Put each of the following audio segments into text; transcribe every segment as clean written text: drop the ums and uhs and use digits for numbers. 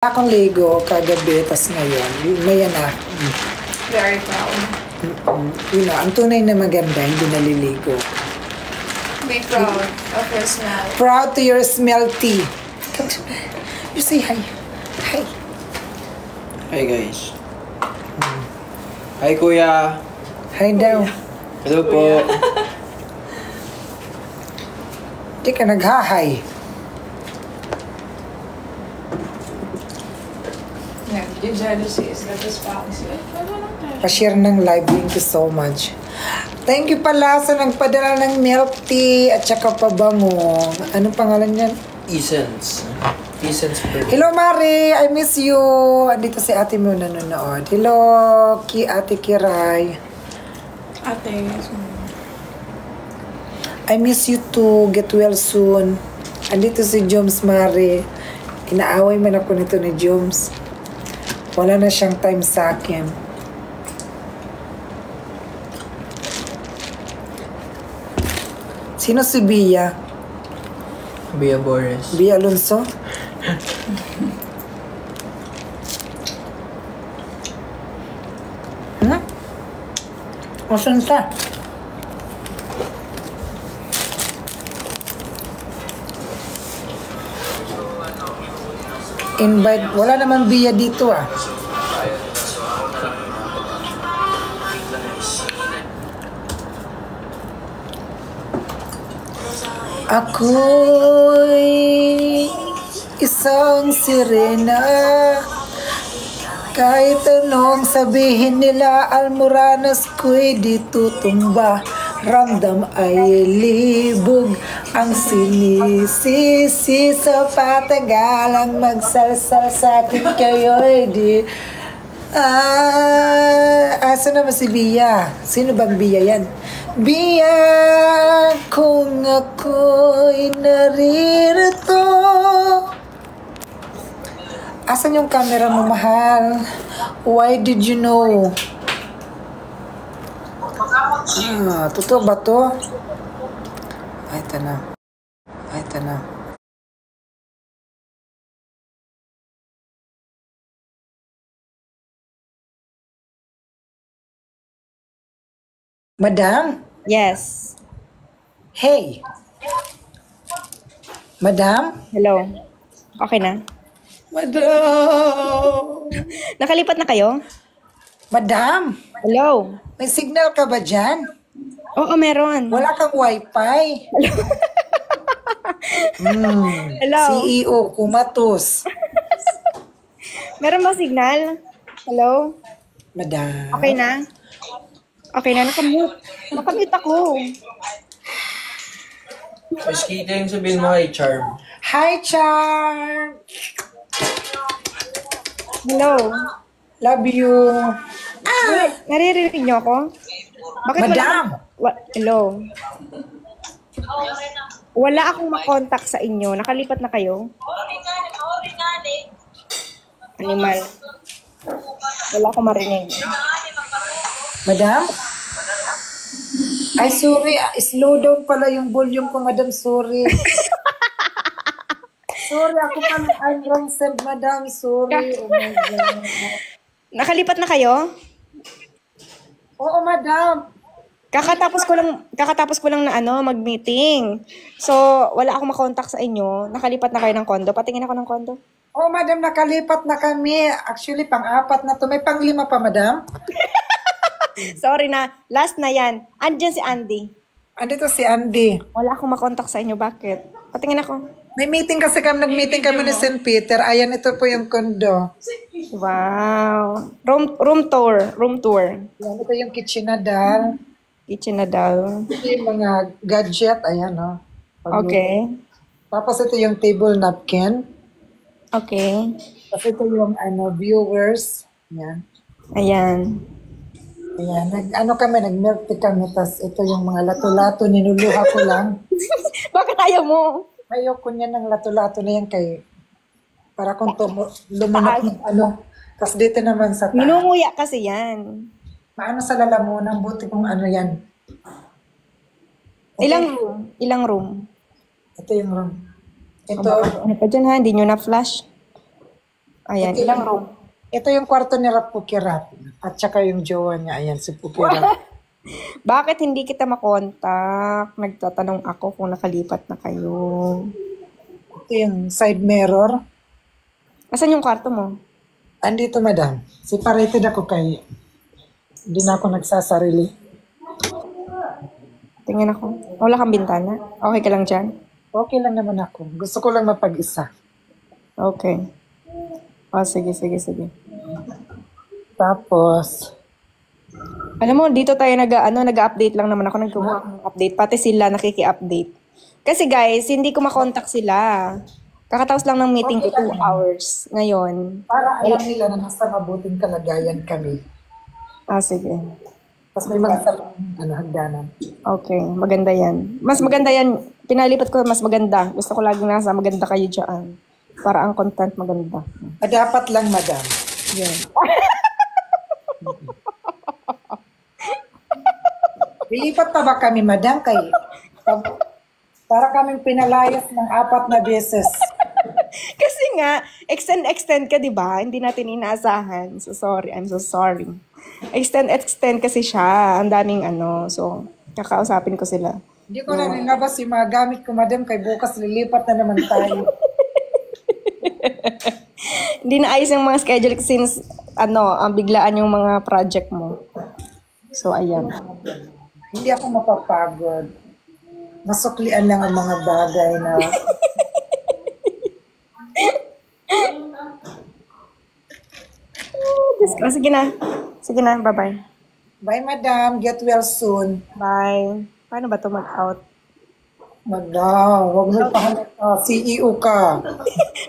Akong Lego kagabi, tas ngayon, may anak. Very proud. Ang tunay na maganda, hindi naliligo. Be proud of your smell. Proud to your smelty. You say hi. Hi. Hi guys. Hi kuya. Hi daw. Hello po. Di ka naghahay. Yeah, your jealousy is not just foxy. Pa-share ng live. Thank you so much. Thank you pala sa nagpadala ng milk tea at saka pabango. Anong pangalan niyan? Essence. Essence per. Hello, Mari. I miss you. Andito si ate mo nanonood. Hello, Ate Kiray. Ate, I miss you too. Get well soon. Andito si Joms, Mari. Inaaway man ako nito ni Joms. Wala na siyang time sa akin. Sino si Bia? Bia Boris. Bia Alonso? Asan siya? Invite. Wala naman Bia dito ah. Ako'y isang sirena. Kahit anong sabihin nila, almoranas ko'y di tutumba. Ramdam ay libog ang sinisisi sa patagalang magsalsal sa akin kayo'y di. Asa naman si Bia? Sino bang Bia yan? Bia, kung ako'y naririto. Asan yung camera mo, mahal? Why did you know? Totoo ba to? Ay, ito na. Ay, ito na. Madam? Yes. Hey. Madam? Hello. Okay na? Madam? Nakalipat na kayo? Madam? Hello. May signal ka ba dyan? Oo, meron. Wala kang wifi. Hello. CEO, kumatos. Meron ba signal? Hello? Madam? Okay na? Okay na, nakamute. Nakamute ako. Mas kita yung sabihin mo kay Charm. Hi, Char! Hello. Love you. Naririnig niyo ako? Bakit Madam! Hello. Wala akong makontak sa inyo. Nakalipat na kayo? Animal. Wala akong marinig. Madam? Ay, sorry. Slow down pala yung volume ko, Madam. Sorry. Sorry, ako pala. I'm wrong said, Madam. Sorry. Oh my God. Nakalipat na kayo? Oo, Madam. Kakatapos ko lang na mag-meeting. So, wala akong makontak sa inyo. Nakalipat na kayo ng kondo. Patingin ako ng kondo. Oo, Madam. Nakalipat na kami. Actually, pang-apat na to. May pang-lima pa, Madam. Sorry na. Last na yan. Andyan si Andy. Andito si Andy. Wala akong makontak sa inyo. Bakit? Patingin ako. May meeting kasi kami. Nag-meeting kami ni St. Peter. Ayan, ito po yung kondo. Wow. Room tour. Room tour. Ayan, ito yung kitchen na dal. Kitchen na daw. Ito yung mga gadget. Ayan, o. Okay. Tapos ito yung table napkin. Okay. Tapos ito yung viewers. Ayan. Ayan. Ayan. Nag-milk tea kami. Tapos ito yung mga lato-lato. Ninuluha ko lang. Bakit ayaw mo? Ayoko niya ng lato-lato na yan kay para kung lumunok ng Tapos dito naman sa taas. Minunguya kasi yan. Maano sa lalamunan. Buti kung yan. Okay. Ilang room? Ito yung room. Ito. Ano pa dyan ha? Hindi nyo na-flash? Ayan, ilang room? Ito yung kwarto ni Rap Pukirat. At saka yung jowa niya. Ayan, si Pukirat. Bakit hindi kita makontak? Nagtatanong ako kung nakalipat na kayo. Ito yung side mirror. Asan yung kwarto mo? Andito, madam. Separated ako kay... Hindi na ako nagsasarili. Tingnan ako. Wala kang bintana? Okay ka lang dyan? Okay lang naman ako. Gusto ko lang mapag-isa. Okay. Oh, sige. Tapos, Alam mo, dito tayo nag-update lang naman ako. Nagkuha ako ng update. Pati sila nakiki-update. Kasi guys, hindi ko makontak sila. Kakatapos lang ng meeting ko, 2 hours ngayon. para alam nila na nasa mabuting kalagayan kami. Sige. Tapos may mga hagdanan. Okay, maganda yan. Mas maganda yan. Pinalipat ko, mas maganda. Gusto ko laging nasa maganda kayo dyan. Para ang content maganda. Dapat lang, madam. Yan. Lilipat pa ba kami, madam? Para kaming pinalayas ng 4 na beses. Kasi nga, extend ka, di ba? Hindi natin inaasahan. So, sorry. I'm so sorry. Extend kasi siya. Ang daming So, kakausapin ko sila. Hindi ko na nilabas yung mga gamit ko, madam, kay bukas lilipat na naman tayo. Hindi na ayos yung mga schedule since, ang biglaan yung mga project mo. So, ayan. Hindi ako mapapagod. Masuklian lang ang mga bagay na... Sige na. Bye-bye. Bye, madam. Get well soon. Bye. Paano ba ito mag-out? Madam, huwag mo ipahalata. CEO ka.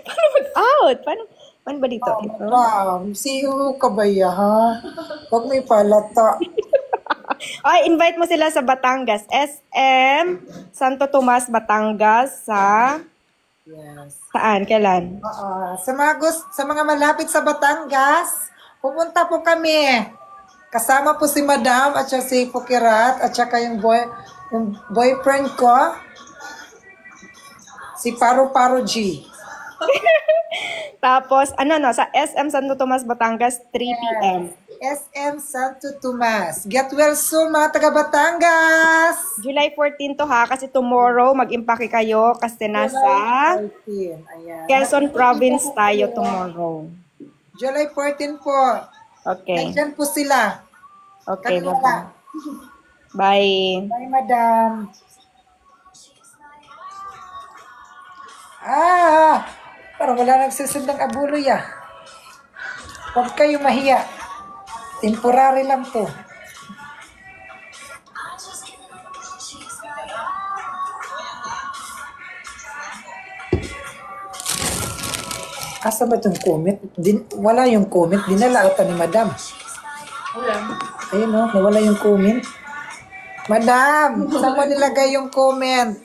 Paano mag-out? Paano ba dito? Ito? Madam, CEO ka ba ya, ha? Huwag mo ipahalata. Ay, invite mo sila sa Batangas. SM Santo Tomas, Batangas sa... Yes. Saan? Kailan? Sa mga malapit sa Batangas, pupunta po kami. Kasama po si madam at saka si Pukirat at saka yung boyfriend ko, si Paro G. Tapos, sa SM Santo Tomas, Batangas, 3 p.m. SM Santo Tomas. Get well soon, mga taga Batangas! July 14 to ha, kasi tomorrow mag-impake kayo kasi nasa 14. Ayan. Quezon Province tayo tomorrow. July 14 po. Okay. Nandyan po sila. Okay, Kanila. bye. Bye, madam. Parang wala nagsisindang abuloy ah. Huwag kayo mahiya. Temporary lang to. Asa ba itong comment? Wala yung comment. Dinala ata ni madam. Wala. Ayun o, nawala yung comment. Madam, saan mo nilagay yung comment?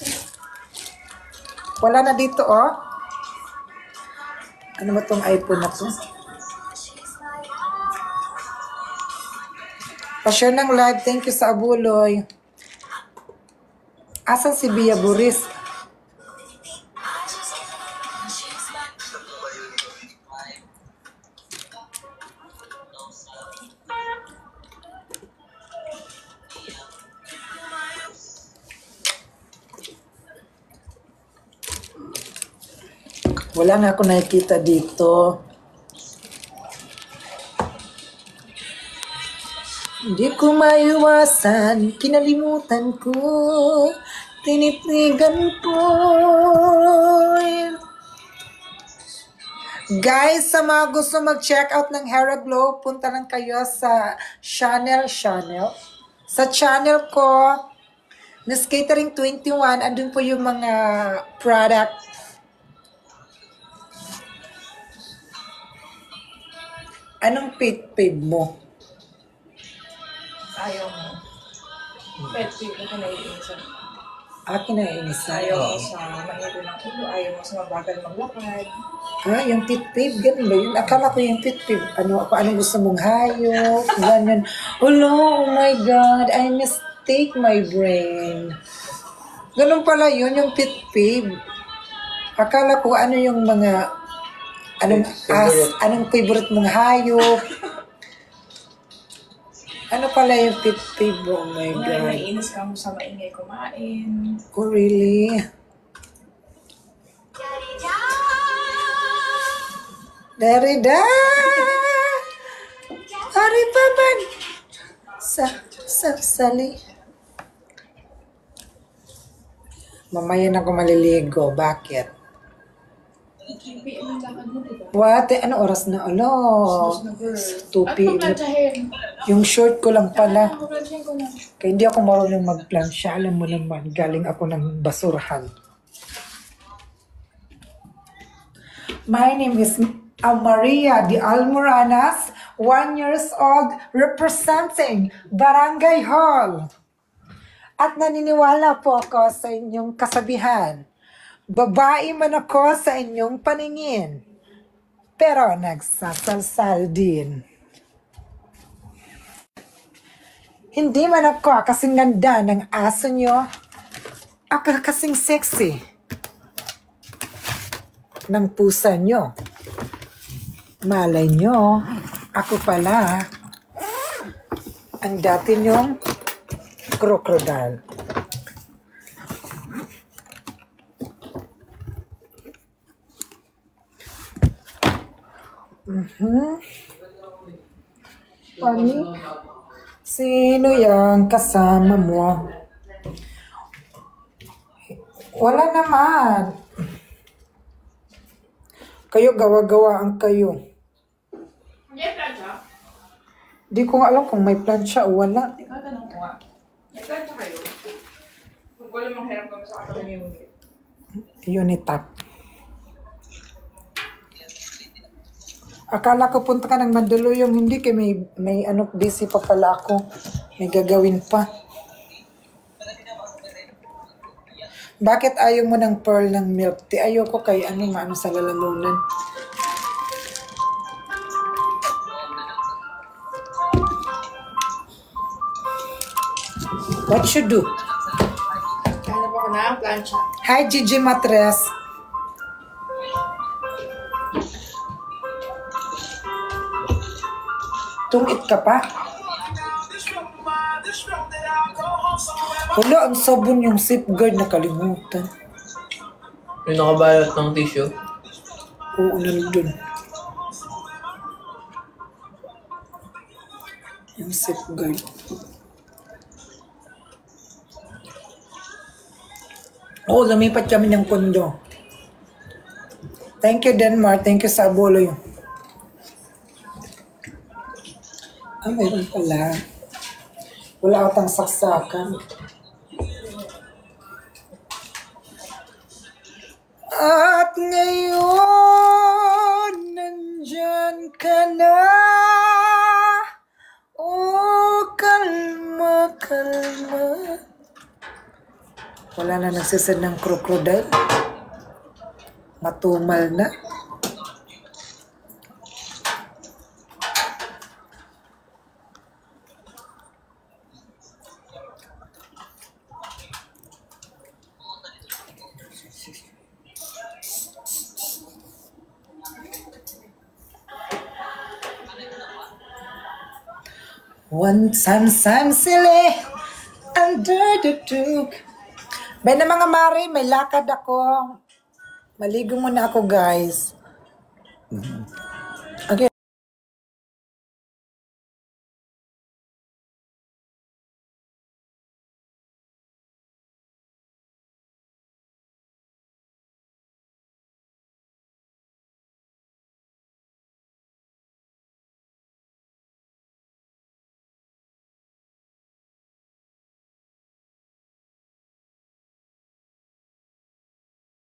Wala na dito oh. Ano ba itong iPhone na to? Pa-share ng live. Thank you sa abuloy. Asan si Bia Buris? Wala nga ako nakikita dito. Hindi ko maiwasan, kinalimutan ko, tinitigan ko. Guys, sa mga gusto mag-check out ng Hair Glow, punta lang kayo sa channel. Sa channel ko, Miss Catering 21, andun po yung mga product. Anong page mo? Ayaw mo. Pet peeve na naiinisan. Akin na inisa. Ayaw mo sa mahilo ng ulo. Ayaw mo sa mabagal maglakad. Yung pit pave, ganun ba yun? Akala ko yung pit pave. Anong gusto mong hayop? Ganyan. Oh my God, I mistake my brain. Ganun pala yun, yung pit pave. Akala ko ano yung mga Anong favorite mong hayop? Ano pala yung favorite? Oh my Kung God. naiinis ka mo sa maingay kumain. Oh, really? Derrida! Ari baban! Sali. Mamaya na ako maliligo. Bakit? Ikipi ang lakad mo, diba? What? Ano oras na? Alo, At 2 p.m. magplansyahin. Yung short ko lang pala. Magplansyahin ko na. Kaya hindi ako marunong magplansya. Alam mo naman, galing ako ng basurahan. My name is Maria de Almoranas, 1 years old, representing Barangay Hall. At naniniwala po ako sa inyong kasabihan. Babae man ako sa inyong paningin, pero nagsasalsal din. Hindi man ako kasing ganda ng aso nyo, ako kasing sexy ng pusa nyo. Malay nyo, ako pala ang dati nyong crocodile. Pani? Sino yang kasama mo? Wala naman. Kayo gawa-gawa ang kayo. May plansya? Di ko nga alam kung may plansya o wala. Ikatanong ko nga. May plansya kayo? Kung wala mang hirap kami sa akin yung Unitap. Akala ko punta ka ng Mandaluyong, hindi kay may ano, busy pa pala ako. May gagawin pa. Bakit ayaw mo ng pearl ng milk tea? Ayoko kay maano sa lalamunan. What you do? Hanap ako na ang plansya. Hi, Gigi Matres. Tungit ka pa? Wala, ang sabon yung safeguard, nakalimutan. Yung nakabalot ng tissue. Oo, nandun. Yung safeguard. Oo, lumipat kami ng kondo. Thank you, Denmark. Thank you sa abolo yun. Ah, mayroon pala. Wala atang saksakan. At ngayon, nandyan ka na. Oh, kalma, kalma. Wala na nagsisend ng crocodile. Matumal na. One time silly under the tube. Bay na mga mari, may lakad ako. Maligo muna ako, guys.